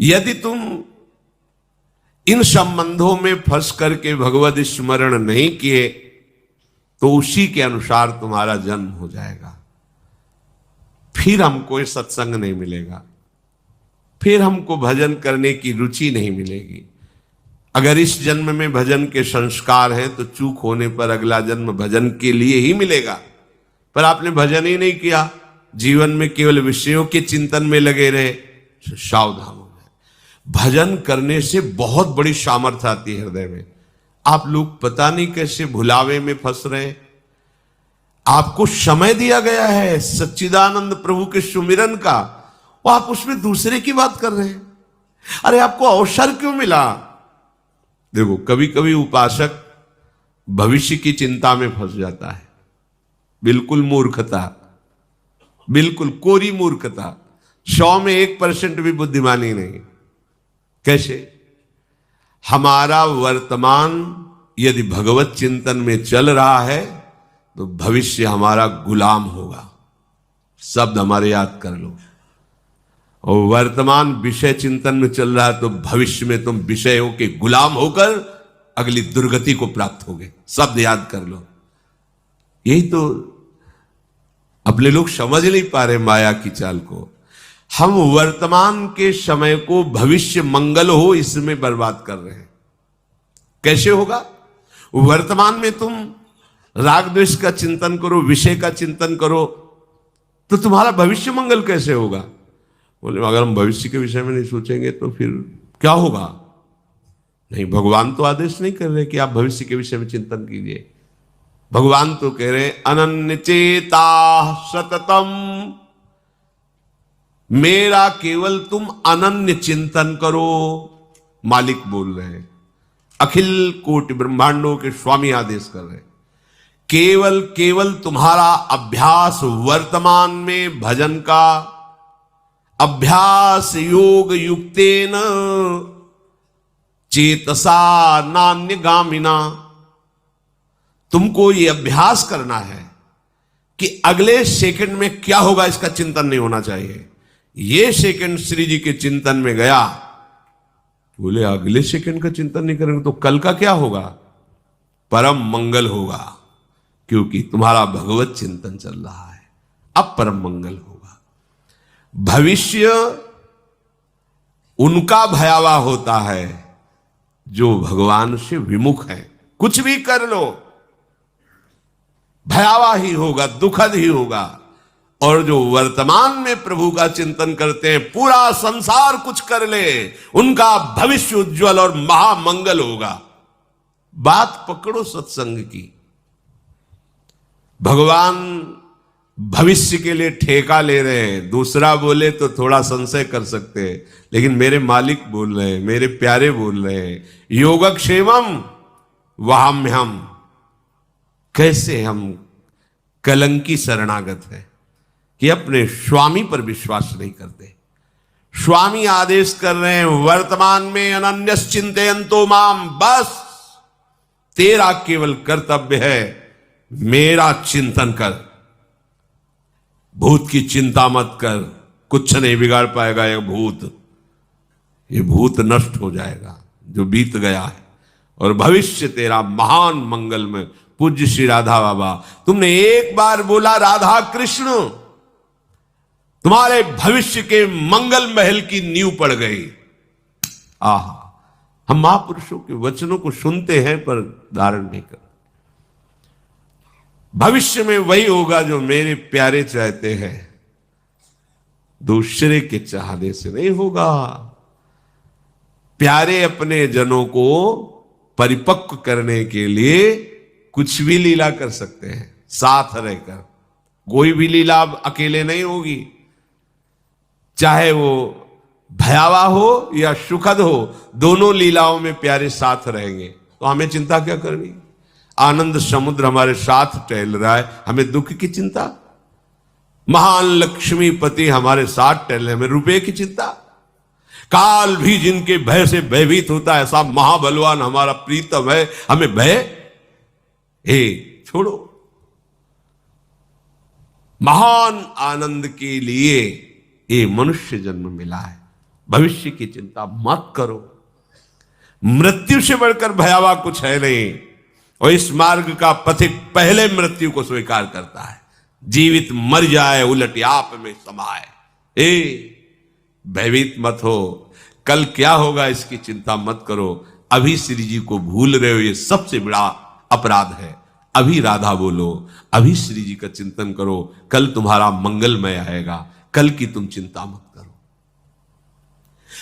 यदि तुम इन संबंधों में फंस करके भगवत स्मरण नहीं किए तो उसी के अनुसार तुम्हारा जन्म हो जाएगा। फिर हमको सत्संग नहीं मिलेगा, फिर हमको भजन करने की रुचि नहीं मिलेगी। अगर इस जन्म में भजन के संस्कार हैं तो चूक होने पर अगला जन्म भजन के लिए ही मिलेगा। पर आपने भजन ही नहीं किया, जीवन में केवल विषयों के चिंतन में लगे रहे, सावधान हो जाए। भजन करने से बहुत बड़ी सामर्थ्य आती है हृदय में। आप लोग पता नहीं कैसे भुलावे में फंस रहे। आपको समय दिया गया है सच्चिदानंद प्रभु के सुमिरन का, और आप उसमें दूसरे की बात कर रहे हैं। अरे आपको अवसर क्यों मिला? देखो, कभी कभी उपासक भविष्य की चिंता में फंस जाता है। बिल्कुल मूर्खता, बिल्कुल कोरी मूर्खता। 100 में 1% भी बुद्धिमानी नहीं। कैसे? हमारा वर्तमान यदि भगवत चिंतन में चल रहा है तो भविष्य हमारा गुलाम होगा। शब्द हमारे याद कर लो। और वर्तमान विषय चिंतन में चल रहा है तो भविष्य में तुम विषयों के गुलाम होकर अगली दुर्गति को प्राप्त होगे। शब्द याद कर लो। यही तो अपने लोग समझ नहीं पा रहे माया की चाल को। हम वर्तमान के समय को भविष्य मंगल हो इसमें बर्बाद कर रहे हैं। कैसे होगा? वर्तमान में तुम राग द्वेष का चिंतन करो, विषय का चिंतन करो, तो तुम्हारा भविष्य मंगल कैसे होगा? बोले अगर हम भविष्य के विषय में नहीं सोचेंगे तो फिर क्या होगा? नहीं, भगवान तो आदेश नहीं कर रहे कि आप भविष्य के विषय में चिंतन कीजिए। भगवान तो कह रहे अनन्य चेता सततम, मेरा केवल तुम अनन्य चिंतन करो। मालिक बोल रहे हैं, अखिल कोटि ब्रह्मांडों के स्वामी आदेश कर रहे हैं। केवल केवल तुम्हारा अभ्यास वर्तमान में भजन का अभ्यास योग युक्तेन चेतसा नान्य गामिना। तुमको ये अभ्यास करना है कि अगले सेकंड में क्या होगा इसका चिंतन नहीं होना चाहिए। ये सेकंड श्री जी के चिंतन में गया, बोले अगले सेकंड का चिंतन नहीं करेंगे तो कल का क्या होगा? परम मंगल होगा, क्योंकि तुम्हारा भगवत चिंतन चल रहा है। अब परम मंगल होगा। भविष्य उनका भयावह होता है जो भगवान से विमुख है। कुछ भी कर लो भयावह ही होगा, दुखद ही होगा। और जो वर्तमान में प्रभु का चिंतन करते हैं, पूरा संसार कुछ कर ले, उनका भविष्य उज्जवल और महामंगल होगा। बात पकड़ो सत्संग की। भगवान भविष्य के लिए ठेका ले रहे हैं। दूसरा बोले तो थोड़ा संशय कर सकते हैं, लेकिन मेरे मालिक बोल रहे हैं, मेरे प्यारे बोल रहे हैं, योगक्षेमम वहाम्यहम। कैसे हम कलंकी शरणागत है कि अपने स्वामी पर विश्वास नहीं करते। स्वामी आदेश कर रहे हैं वर्तमान में अनन्यस चिंतयन्तो माम। बस तेरा केवल कर्तव्य है मेरा चिंतन कर, भूत की चिंता मत कर। कुछ नहीं बिगाड़ पाएगा ये भूत नष्ट हो जाएगा जो बीत गया है, और भविष्य तेरा महान मंगल में। पूज्य श्री राधा बाबा, तुमने एक बार बोला राधा कृष्ण, तुम्हारे भविष्य के मंगल महल की नींव पड़ गई। आहा, हम महापुरुषों के वचनों को सुनते हैं पर धारण नहीं करते। भविष्य में वही होगा जो मेरे प्यारे चाहते हैं, दूसरे के चाहने से नहीं होगा। प्यारे अपने जनों को परिपक्व करने के लिए कुछ भी लीला कर सकते हैं साथ रहकर। कोई भी लीला अकेले नहीं होगी, चाहे वो भयावह हो या सुखद हो, दोनों लीलाओं में प्यारे साथ रहेंगे। तो हमें चिंता क्या करनी? आनंद समुद्र हमारे साथ टहल रहा है, हमें दुख की चिंता? महान लक्ष्मीपति हमारे साथ टहल रहे, हमें रुपए की चिंता? काल भी जिनके भय से भयभीत होता है, ऐसा महाबलवान हमारा प्रीतम है, हमें भय? छोड़ो। महान आनंद के लिए ये मनुष्य जन्म मिला है। भविष्य की चिंता मत करो। मृत्यु से बढ़कर भयावह कुछ है नहीं, और इस मार्ग का पथिक पहले मृत्यु को स्वीकार करता है। जीवित मर जाए उलट आप में समाए। भयभीत मत हो, कल क्या होगा इसकी चिंता मत करो। अभी श्री जी को भूल रहे हो, ये सबसे बड़ा अपराध है। अभी राधा बोलो, अभी श्री जी का चिंतन करो, कल तुम्हारा मंगलमय आएगा। कल की तुम चिंता मत करो।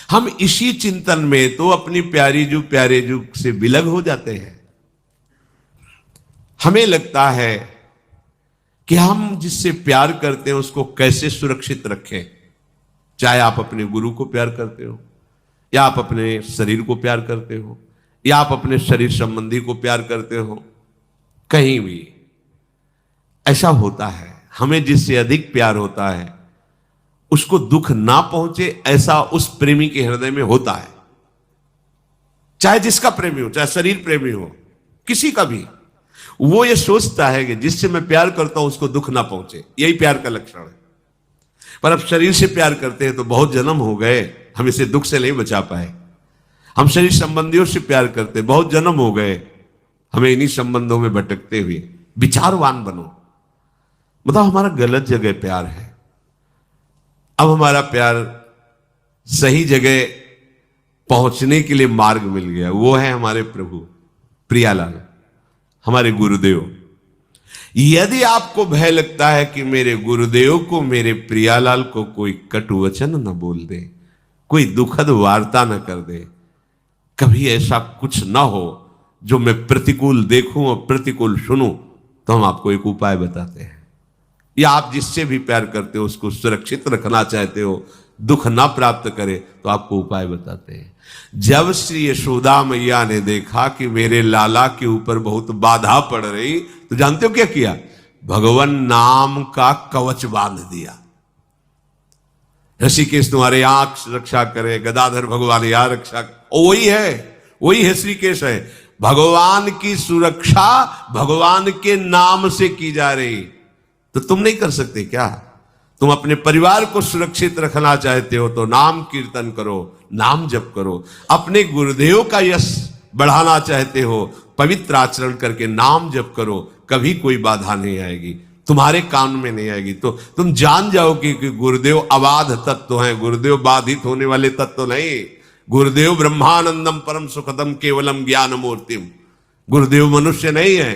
हम इसी चिंतन में तो अपनी प्यारी जुग प्यारे जुग से विलग हो जाते हैं। हमें लगता है कि हम जिससे प्यार करते हैं उसको कैसे सुरक्षित रखें। चाहे आप अपने गुरु को प्यार करते हो, या आप अपने शरीर को प्यार करते हो, या आप अपने शरीर संबंधी को प्यार करते हो, कहीं भी ऐसा होता है। हमें जिससे अधिक प्यार होता है उसको दुख ना पहुंचे, ऐसा उस प्रेमी के हृदय में होता है। चाहे जिसका प्रेमी हो, चाहे शरीर प्रेमी हो, किसी का भी, वो ये सोचता है कि जिससे मैं प्यार करता हूं उसको दुख ना पहुंचे। यही प्यार का लक्षण है। पर अब शरीर से प्यार करते हैं तो बहुत जन्म हो गए, हम इसे दुख से नहीं बचा पाए। हम शरीर संबंधियों से प्यार करते, बहुत जन्म हो गए, हमें इन्हीं संबंधों में भटकते हुए। विचारवान बनो, मतलब हमारा गलत जगह प्यार है। अब हमारा प्यार सही जगह पहुंचने के लिए मार्ग मिल गया, वो है हमारे प्रभु प्रियालाल, हमारे गुरुदेव। यदि आपको भय लगता है कि मेरे गुरुदेव को, मेरे प्रियालाल को कोई कटु वचन न बोल दे, कोई दुखद वार्ता न कर दे, कभी ऐसा कुछ ना हो जो मैं प्रतिकूल देखूं और प्रतिकूल सुनूं, तो हम आपको एक उपाय बताते हैं। या आप जिससे भी प्यार करते हो उसको सुरक्षित रखना चाहते हो, दुख ना प्राप्त करे, तो आपको उपाय बताते हैं। जब श्री यशोदा मैया ने देखा कि मेरे लाला के ऊपर बहुत बाधा पड़ रही, तो जानते हो क्या किया? भगवान नाम का कवच बांध दिया। ऋषिकेश तुम्हारे आंख रक्षा करे, गदाधर भगवान यहाँ रक्षा, वही है ऋषिकेश है। भगवान की सुरक्षा भगवान के नाम से की जा रही, तो तुम नहीं कर सकते क्या? तुम अपने परिवार को सुरक्षित रखना चाहते हो तो नाम कीर्तन करो, नाम जप करो। अपने गुरुदेव का यश बढ़ाना चाहते हो, पवित्र आचरण करके नाम जप करो, कभी कोई बाधा नहीं आएगी, तुम्हारे कान में नहीं आएगी। तो तुम जान जाओगे कि गुरुदेव अबाध तत्व हैं, गुरुदेव बाधित होने वाले तत्व नहीं। गुरुदेव ब्रह्मानंदम परम सुखदम केवलम ज्ञान मूर्तिम, गुरुदेव मनुष्य नहीं है।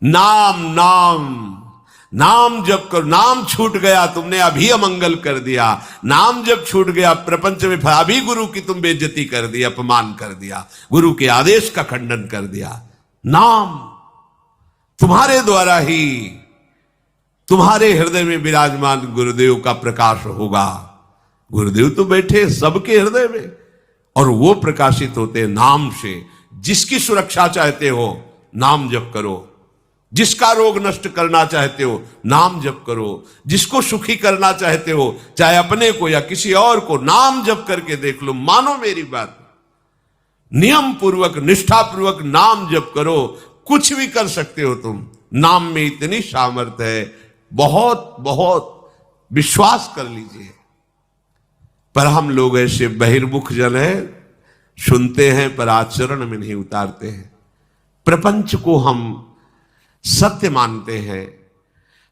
नाम नाम नाम जब कर, नाम छूट गया तुमने अभी अमंगल कर दिया। नाम जब छूट गया प्रपंच में अभी गुरु की तुम बेइज्जती कर दी, अपमान कर दिया, गुरु के आदेश का खंडन कर दिया। नाम तुम्हारे द्वारा ही तुम्हारे हृदय में विराजमान गुरुदेव का प्रकाश होगा। गुरुदेव तो बैठे सबके हृदय में, और वो प्रकाशित होते नाम से। जिसकी सुरक्षा चाहते हो नाम जप करो, जिसका रोग नष्ट करना चाहते हो नाम जप करो, जिसको सुखी करना चाहते हो चाहे अपने को या किसी और को, नाम जप करके देख लो। मानो मेरी बात, नियम पूर्वक निष्ठा पूर्वक नाम जप करो, कुछ भी कर सकते हो तुम। नाम में इतनी सामर्थ्य है, बहुत बहुत विश्वास कर लीजिए। पर हम लोग ऐसे बहिर्मुख जन हैं, सुनते हैं पर आचरण में नहीं उतारते हैं। प्रपंच को हम सत्य मानते हैं,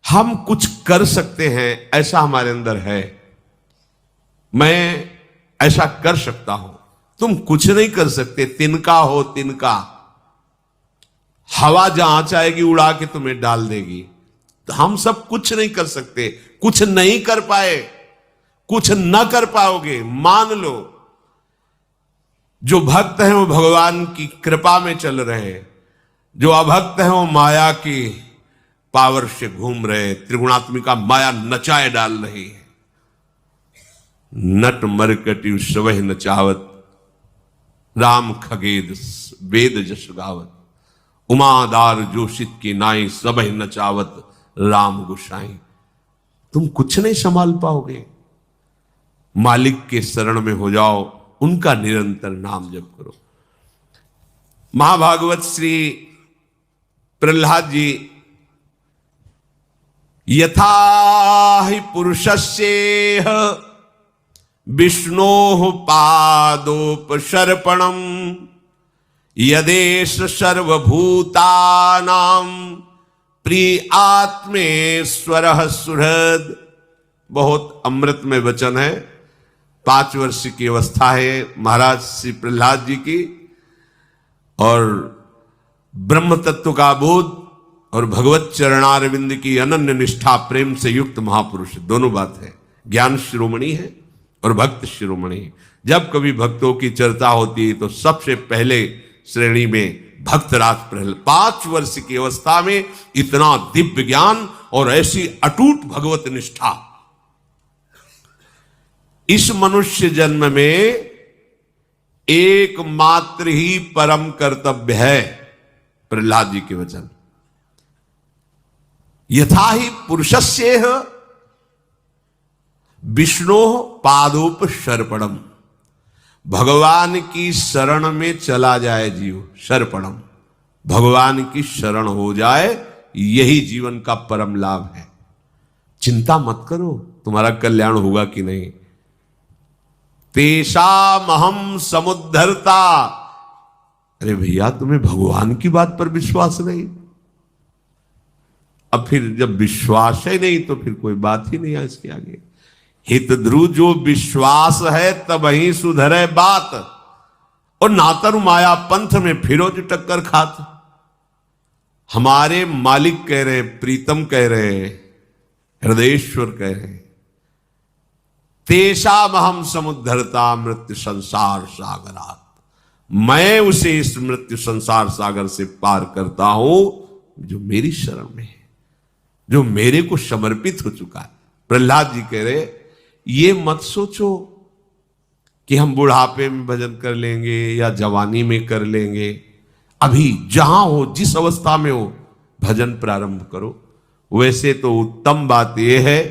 हम कुछ कर सकते हैं ऐसा हमारे अंदर है। मैं ऐसा कर सकता हूं, तुम कुछ नहीं कर सकते। तिनका हो तिनका, हवा जहां चाहेगी उड़ा के तुम्हें डाल देगी। तो हम सब कुछ नहीं कर सकते, कुछ नहीं कर पाए, कुछ न कर पाओगे, मान लो। जो भक्त हैं वो भगवान की कृपा में चल रहे हैं, जो अभक्त हैं वो माया की पावर से घूम रहे, त्रिगुणात्मिका माया नचाए डाल रही है। नट मरकटी सवह नचावत, राम खगेद वेद जस गावत, उमादार जोशित की नाई सबह नचावत, राम गुसाई। तुम कुछ नहीं संभाल पाओगे, मालिक के शरण में हो जाओ, उनका निरंतर नाम जप करो। महाभागवत श्री प्रहलाद जी, यथा ही पुरुषस्येह विष्णोः पादोपसर्पणम् यदेश सर्वभूतानां प्रिय आत्मेश्वरः सुहृद। बहुत अमृत में वचन है। 5 वर्ष की अवस्था है महाराज श्री प्रहलाद जी की, और ब्रह्म तत्व का बोध और भगवत चरणारविंद की अनन्य निष्ठा प्रेम से युक्त महापुरुष, दोनों बात है। ज्ञान शिरोमणि है और भक्त शिरोमणि। जब कभी भक्तों की चर्चा होती है तो सबसे पहले श्रेणी में भक्तराज प्रहलाद। 5 वर्ष की अवस्था में इतना दिव्य ज्ञान और ऐसी अटूट भगवत निष्ठा। इस मनुष्य जन्म में एकमात्र ही परम कर्तव्य है, प्रहलाद जी के वचन, यथा ही पुरुषस्येह विष्णो पादोपसर्पणम। भगवान की शरण में चला जाए जीव, सर्पणम, भगवान की शरण हो जाए, यही जीवन का परम लाभ है। चिंता मत करो तुम्हारा कल्याण होगा कि नहीं। तेषामहं समुद्धरता। अरे भैया तुम्हें भगवान की बात पर विश्वास नहीं, अब फिर जब विश्वास है नहीं तो फिर कोई बात ही नहीं है इसके आगे। हित ध्रुव जो विश्वास है तब ही सुधरे बात, और नातर माया पंथ में फिरो जो टक्कर खात। हमारे मालिक कह रहे, प्रीतम कह रहे, हृदयेश्वर कह रहे, तेषामहं समुद्धरता मृत्यु संसार सागरात। मैं उसे इस मृत्यु संसार सागर से पार करता हूं जो मेरी शरण में है, जो मेरे को समर्पित हो चुका है। प्रहलाद जी कह रहे, ये मत सोचो कि हम बुढ़ापे में भजन कर लेंगे या जवानी में कर लेंगे। अभी जहां हो, जिस अवस्था में हो, भजन प्रारंभ करो। वैसे तो उत्तम बात यह है,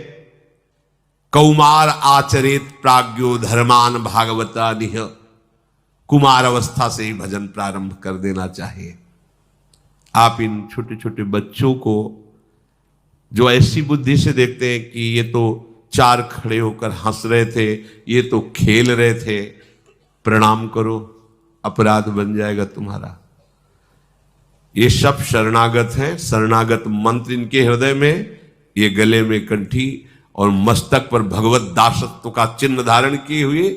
कौमार आचरित प्राज्ञो धर्मान भागवता निह। कुमार अवस्था से ही भजन प्रारंभ कर देना चाहिए। आप इन छोटे छोटे बच्चों को जो ऐसी बुद्धि से देखते हैं कि ये तो 4 खड़े होकर हंस रहे थे, ये तो खेल रहे थे, प्रणाम करो, अपराध बन जाएगा तुम्हारा। ये सब शरणागत हैं। शरणागत मंत्र इनके हृदय में, ये गले में कंठी और मस्तक पर भगवत दासत्व का चिन्ह धारण किए हुए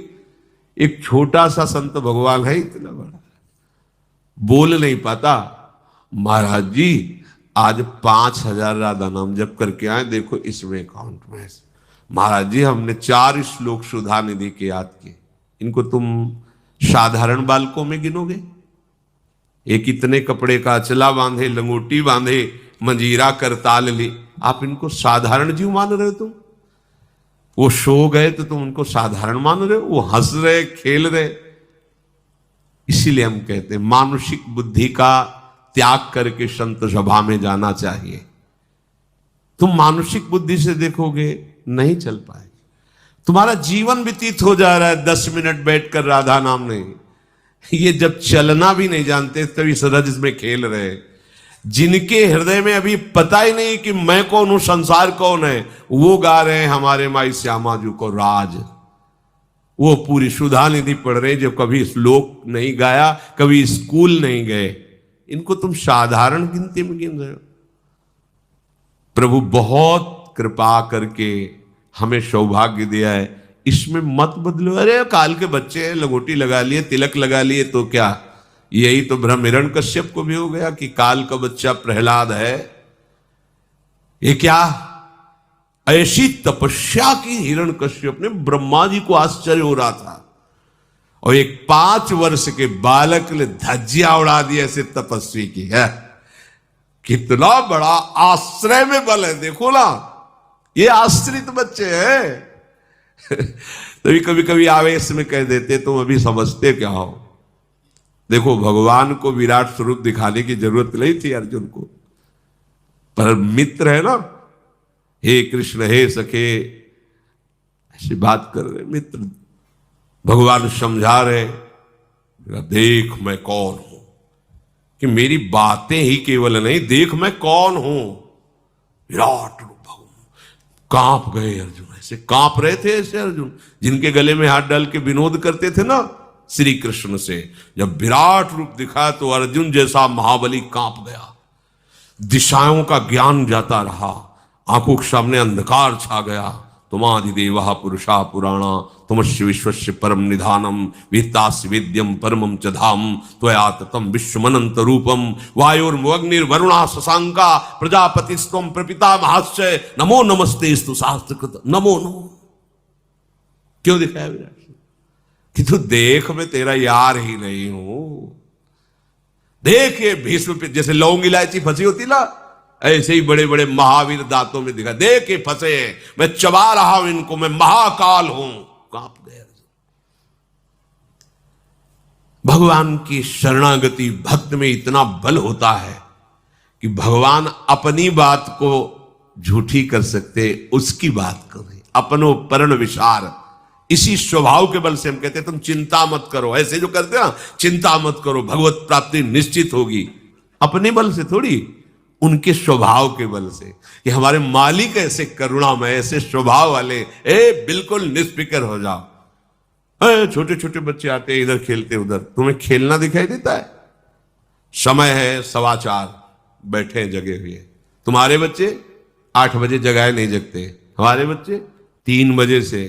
एक छोटा सा संत भगवान है, इतना बड़ा, बोल नहीं पाता। महाराज जी आज 5000 राधा नाम जप करके आए, देखो इसमें अकाउंट में। महाराज जी हमने 4 श्लोक सुधा निधि के याद किए। इनको तुम साधारण बालकों में गिनोगे? एक इतने कपड़े का अचला बांधे, लंगोटी बांधे, मंजीरा करताल ले, आप इनको साधारण जीव मान रहे हो? तुम वो सो गए तो तुम उनको साधारण मान रहे हो? वो हंस रहे, खेल रहे। इसीलिए हम कहते हैं मानुषिक बुद्धि का त्याग करके संत सभा में जाना चाहिए। तुम मानुषिक बुद्धि से देखोगे नहीं चल पाएगी। तुम्हारा जीवन व्यतीत हो जा रहा है 10 मिनट बैठकर राधा नाम नहीं। ये जब चलना भी नहीं जानते तभी सरज में खेल रहे। जिनके हृदय में अभी पता ही नहीं कि मैं कौन हूं, संसार कौन है, वो गा रहे हैं हमारे माई श्यामा जी को राज। वो पूरी सुधा निधि पढ़ रहे जो कभी श्लोक नहीं गाया, कभी स्कूल नहीं गए। इनको तुम साधारण गिनती में गिन रहे हो। प्रभु बहुत कृपा करके हमें सौभाग्य दिया है, इसमें मत बदलो। अरे काल के बच्चे हैं, लगोटी लगा लिए, तिलक लगा लिए तो क्या? यही तो भ्रम हिरण्यकश्यप को भी हो गया कि काल का बच्चा प्रहलाद है। ये क्या ऐसी तपस्या की हिरण्यकश्यप ने, ब्रह्मा जी को आश्चर्य हो रहा था, और एक 5 वर्ष के बालक ने धज्जियां उड़ा दी ऐसे तपस्वी की है। कितना बड़ा आश्रय में बल है, देखो ना, ये आश्रित बच्चे हैं। तभी कभी कभी आवेश में कह देते तुम अभी समझते क्या हो। देखो भगवान को विराट स्वरूप दिखाने की जरूरत नहीं थी अर्जुन को, पर मित्र है ना, हे कृष्ण हे सखे, ऐसी बात कर रहे मित्र। भगवान समझा रहे, देख मैं कौन हूं, कि मेरी बातें ही केवल नहीं, देख मैं कौन हूं, विराट रूप हूं। कांप गए अर्जुन, ऐसे कांप रहे थे ऐसे अर्जुन, जिनके गले में हाथ डाल के विनोद करते थे ना श्री कृष्ण से, जब विराट रूप दिखा तो अर्जुन जैसा महाबली कांप गया। दिशाओं का ज्ञान जाता रहा, आंखों के सामने अंधकार छा गया। तुमादिदेव पुरुषा पुराणा तुमस्य विश्वस्य परम निधानम वेत्तास्य वेद्यम परमम च धाम त्वया ततम विश्वमनंत रूपम वायुर्वग्निर्वरुणा शशांका प्रजापतिस्त्वं प्रपितामहश्च नमो नमस्तेस्तु शास्त्रकृत नमो नमो। क्यों दिखाया विराट कि तू देख मैं तेरा यार ही नहीं हूं। देख ये भीष्म पे जैसे लौंग इलायची फंसी होती ना, ऐसे ही बड़े बड़े महावीर दांतों में दिखा, देख के फंसे हैं, मैं चबा रहा हूं इनको, मैं महाकाल हूं। कांप गए। भगवान की शरणागति भक्त में इतना बल होता है कि भगवान अपनी बात को झूठी कर सकते, उसकी बात करें। अपनो परण विचार, इसी स्वभाव के बल से हम कहते हैं तुम चिंता मत करो। ऐसे जो करते हैं ना, चिंता मत करो भगवत प्राप्ति निश्चित होगी, अपने बल से थोड़ी, उनके स्वभाव के बल से कि हमारे मालिक ऐसे करुणामय, ऐसे स्वभाव वाले, बिल्कुल निष्फिक्र हो जाओ। छोटे छोटे बच्चे आते हैं इधर खेलते उधर, तुम्हें खेलना दिखाई देता है? समय है 4:15, बैठे जगे हुए। तुम्हारे बच्चे 8 बजे जगाए नहीं जगते, हमारे बच्चे 3 बजे से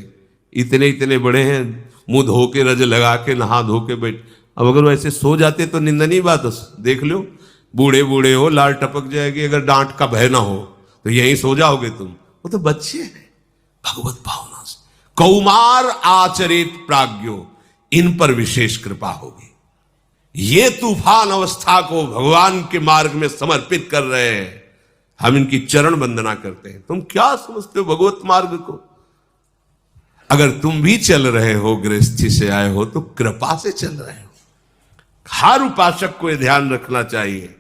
इतने इतने बड़े हैं, मुंह धो के रज लगा के नहा धो के बैठ। अब अगर वो ऐसे सो जाते तो निंदनीय बात देख लो, बूढ़े बूढ़े हो, लाल टपक जाएगी, अगर डांट का भय ना हो तो यहीं सो जाओगे तुम। वो तो बच्चे हैं भगवत भावना से। कौमार आचरित प्राज्ञो, इन पर विशेष कृपा होगी। ये तूफान अवस्था को भगवान के मार्ग में समर्पित कर रहे हैं, हम इनकी चरण वंदना करते हैं। तुम क्या समझते हो भगवत मार्ग को? अगर तुम भी चल रहे हो, गृहस्थी से आए हो, तो कृपा से चल रहे हो। हर उपासक को यह ध्यान रखना चाहिए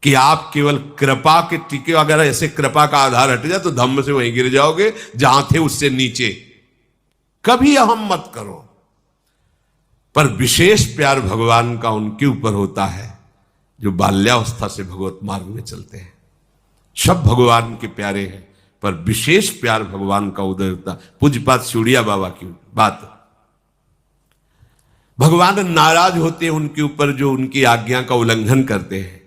कि आप केवल कृपा के टिके, अगर ऐसे कृपा का आधार हट जाए तो धम्म से वहीं गिर जाओगे जहां थे उससे नीचे। कभी अहम मत करो। पर विशेष प्यार भगवान का उनके ऊपर होता है जो बाल्यावस्था से भगवत मार्ग में चलते हैं। सब भगवान के प्यारे हैं, पर विशेष प्यार भगवान का उदय होता। पूज्यपाद सूड़िया बाबा की बात, भगवान नाराज होते हैं उनके ऊपर जो उनकी आज्ञा का उल्लंघन करते हैं,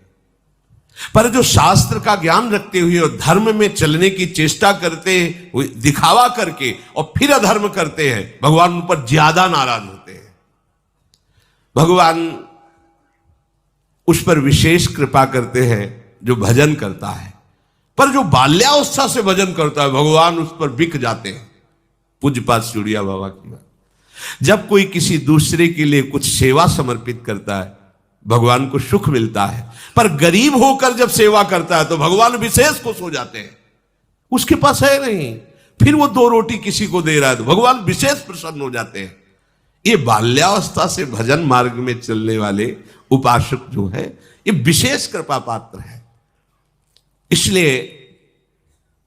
पर जो शास्त्र का ज्ञान रखते हुए और धर्म में चलने की चेष्टा करते हैं, दिखावा करके और फिर अधर्म करते हैं, भगवान उन पर ज्यादा नाराज होते हैं। भगवान उस पर विशेष कृपा करते हैं जो भजन करता है, पर जो बाल्यावस्था से भजन करता है भगवान उस पर बिक जाते हैं। पूज्यपाद सूड़िया बाबा की बात। जब कोई किसी दूसरे के लिए कुछ सेवा समर्पित करता है भगवान को सुख मिलता है, पर गरीब होकर जब सेवा करता है तो भगवान विशेष खुश हो जाते हैं। उसके पास है नहीं, फिर वो 2 रोटी किसी को दे रहा है तो भगवान विशेष प्रसन्न हो जाते हैं। ये बाल्यावस्था से भजन मार्ग में चलने वाले उपासक जो है ये विशेष कृपा पात्र है। इसलिए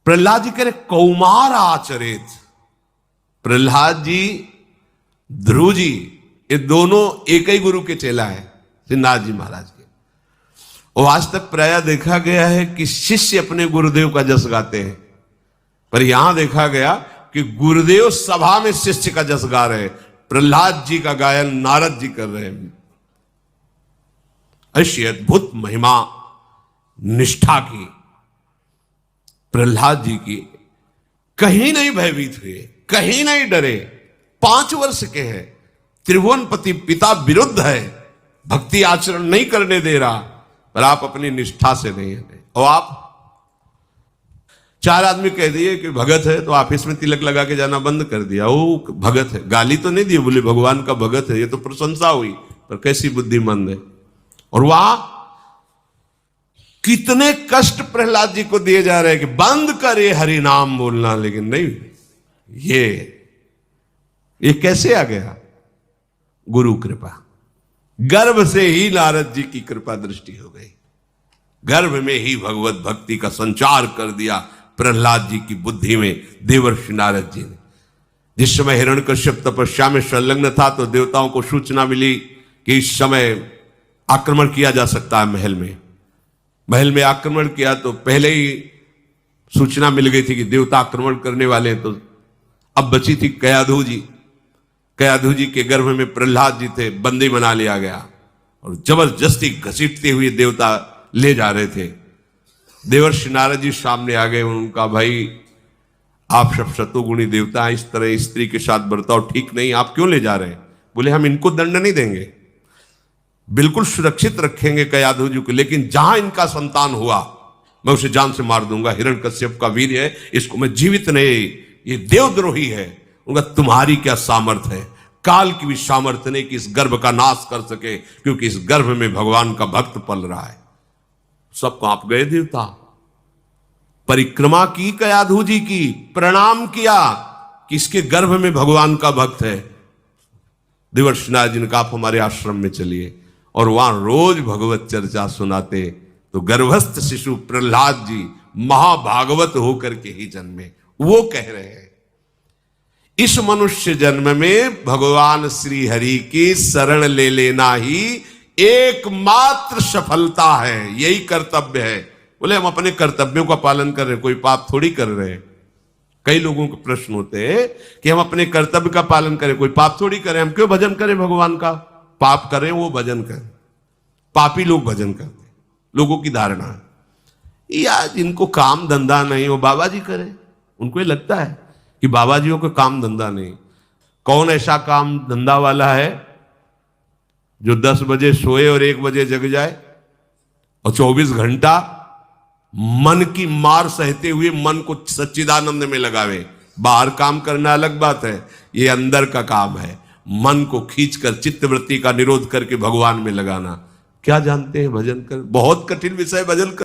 प्रहलाद जी कह रहे कौमार आचरित। प्रहलाद जी, ध्रुव जी, ये दोनों एक ही गुरु के चेला है, श्रीनाथ जी महाराज के। और आज तक प्रायः देखा गया है कि शिष्य अपने गुरुदेव का जस गाते हैं, पर यहां देखा गया कि गुरुदेव सभा में शिष्य का जस गा रहे हैं। प्रहलाद जी का गायन नारद जी कर रहे हैं। ऐसी अद्भुत महिमा निष्ठा की प्रहलाद जी की, कहीं नहीं भयभीत हुए, कहीं नहीं डरे। 5 वर्ष के हैं, त्रिभुवनपति पिता विरुद्ध है, भक्ति आचरण नहीं करने दे रहा, पर आप अपनी निष्ठा से नहीं है। और आप 4 आदमी कह दिए कि भगत है तो ऑफिस में तिलक लगा के जाना बंद कर दिया। वो भगत है, गाली तो नहीं दी, बोले भगवान का भगत है, ये तो प्रशंसा हुई, पर कैसी बुद्धिमंद है। और वहां कितने कष्ट प्रहलाद जी को दिए जा रहे हैं कि बंद करे हरि नाम बोलना, लेकिन नहीं। ये कैसे आ गया? गुरु कृपा। गर्भ से ही नारद जी की कृपा दृष्टि हो गई, गर्भ में ही भगवत भक्ति का संचार कर दिया प्रहलाद जी की बुद्धि में देवर्षि नारद जी ने। जिस समय हिरण्यकश्यप तपस्या में संलग्न था तो देवताओं को सूचना मिली कि इस समय आक्रमण किया जा सकता है महल में। महल में आक्रमण किया तो पहले ही सूचना मिल गई थी कि देवता आक्रमण करने वाले हैं, तो अब बची थी कयाधु जी। कयाधु जी के गर्भ में प्रहलाद जी थे, बंदी बना लिया गया और जबरदस्ती घसीटते हुए देवता ले जा रहे थे। देवर्षि नारद जी सामने आ गए। उनका भाई आप सब शतुगुणी देवता हैं, इस तरह स्त्री के साथ बर्ताव ठीक नहीं, आप क्यों ले जा रहे हैं? बोले हम इनको दंड नहीं देंगे, बिल्कुल सुरक्षित रखेंगे कयाधु जी को, लेकिन जहां इनका संतान हुआ मैं उसे जान से मार दूंगा। हिरण्यकश्यप का वीर है, इसको मैं जीवित नहीं, ये देवद्रोही है। उनका तुम्हारी क्या सामर्थ्य है? काल की भी सामर्थ्य नहीं कि इस गर्भ का नाश कर सके, क्योंकि इस गर्भ में भगवान का भक्त पल रहा है। सब कांप गए देवता। परिक्रमा की कयाधु जी की, प्रणाम किया कि इसके गर्भ में भगवान का भक्त है। देवर्षि नारद जी ने कहा आप हमारे आश्रम में चलिए, और वहां रोज भगवत चर्चा सुनाते। तो गर्भस्थ शिशु प्रहलाद जी महाभागवत होकर के ही जन्मे। वो कह रहे हैं इस मनुष्य जन्म में भगवान श्री हरि की शरण ले लेना ही एकमात्र सफलता है, यही कर्तव्य है। बोले हम अपने कर्तव्यों का पालन कर रहे हैं, कोई पाप थोड़ी कर रहे हैं। कई लोगों के प्रश्न होते हैं कि हम अपने कर्तव्य का पालन करें, कोई पाप थोड़ी करें, हम क्यों भजन करें भगवान का? पाप करें वो भजन करें, पापी लोग भजन करते, लोगों की धारणा है या जिनको काम धंधा नहीं, वो बाबा जी करें। उनको ये लगता है कि बाबा जियों को काम धंधा नहीं। कौन ऐसा काम धंधा वाला है जो 10 बजे सोए और 1 बजे जग जाए और 24 घंटा मन की मार सहते हुए मन को सच्चिदानंद में लगावे? बाहर काम करना अलग बात है, ये अंदर का काम है। मन को खींचकर चित्तवृत्ति का निरोध करके भगवान में लगाना। क्या जानते हैं भजन कर? बहुत कठिन विषय भजन कर।